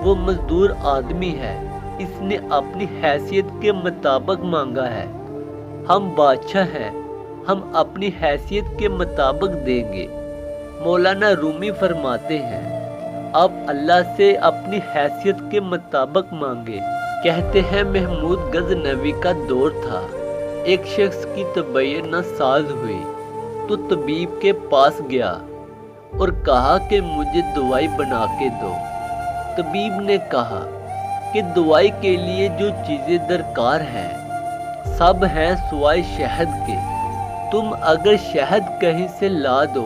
وہ مزدور آدمی ہے، اس نے اپنی حیثیت کے مطابق مانگا ہے۔ ہم بادشاہ ہیں، ہم اپنی حیثیت کے مطابق دیں گے۔ مولانا رومی فرماتے ہیں، آپ اللہ سے اپنی حیثیت کے مطابق مانگے۔ کہتے ہیں محمود غزنوی کا دور تھا، ایک شخص کی طبیعت ناساز ہوئی تو طبیب کے پاس گیا اور کہا کہ مجھے دوائی بنا کے دو۔ طبیب نے کہا کہ دوائی کے لیے جو چیزیں درکار ہیں سب ہیں سوائے شہد کے، تم اگر شہد کہیں سے لا دو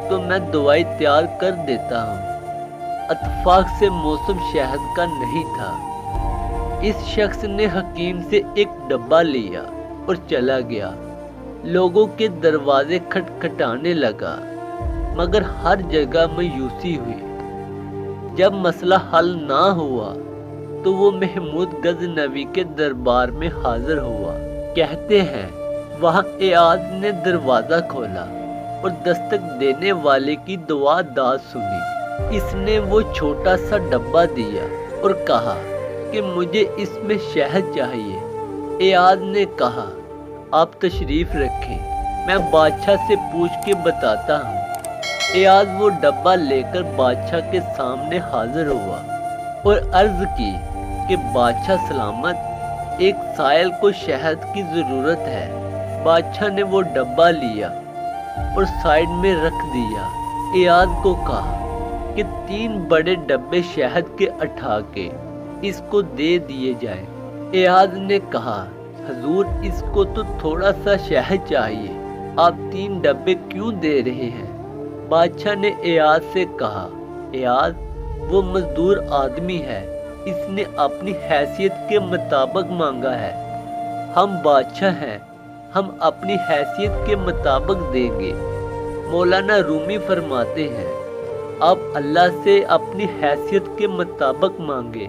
تو میں دوائی تیار کر دیتا ہوں۔ اتفاق سے موسم شہد کا نہیں تھا۔ اس شخص نے حکیم سے ایک ڈبہ لیا اور چلا گیا، لوگوں کے دروازے کھٹکھٹانے لگا، مگر ہر جگہ مایوسی ہوئی۔ جب مسئلہ حل نہ ہوا تو وہ محمود غزنوی کے دربار میں حاضر ہوا۔ کہتے ہیں وہاں ایاز نے دروازہ کھولا اور دستک دینے والے کی دعا داد سنی۔ اس نے وہ چھوٹا سا ڈبہ دیا اور کہا کہ مجھے اس میں شہد چاہیے۔ ایاز نے کہا آپ تشریف رکھیں، میں بادشاہ سے پوچھ کے بتاتا ہوں۔ ایاز وہ ڈبہ لے کر بادشاہ کے سامنے حاضر ہوا اور عرض کی کہ بادشاہ سلامت، ایک سائل کو شہد کی ضرورت ہے۔ بادشاہ نے وہ ڈبہ لیا اور سائیڈ میں رکھ دیا۔ ایاز کو کہا کہ 3 بڑے ڈبے شہد کے اٹھا کے اس کو دے دیے جائیں۔ ایاز نے کہا حضور اس کو تو تھوڑا سا شہد چاہیے، آپ 3 ڈبے کیوں دے رہے ہیں؟ بادشاہ نے ایاز سے کہا ایاز وہ مزدور آدمی ہے، اس نے اپنی حیثیت کے مطابق مانگا ہے۔ ہم بادشاہ ہیں، ہم اپنی حیثیت کے مطابق دیں گے۔ مولانا رومی فرماتے ہیں آپ اللہ سے اپنی حیثیت کے مطابق مانگے،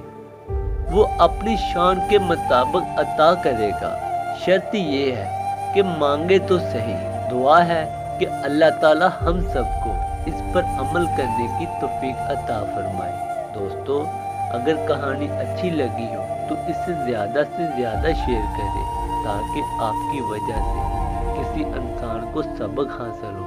وہ اپنی شان کے مطابق عطا کرے گا۔ شرط یہ ہے کہ مانگے تو صحیح۔ دعا ہے کہ اللہ تعالی ہم سب کو اس پر عمل کرنے کی توفیق عطا فرمائے۔ دوستو، اگر کہانی اچھی لگی ہو تو اسے زیادہ سے زیادہ شیئر کریں تاکہ آپ کی وجہ سے کسی انسان کو سبق حاصل ہو۔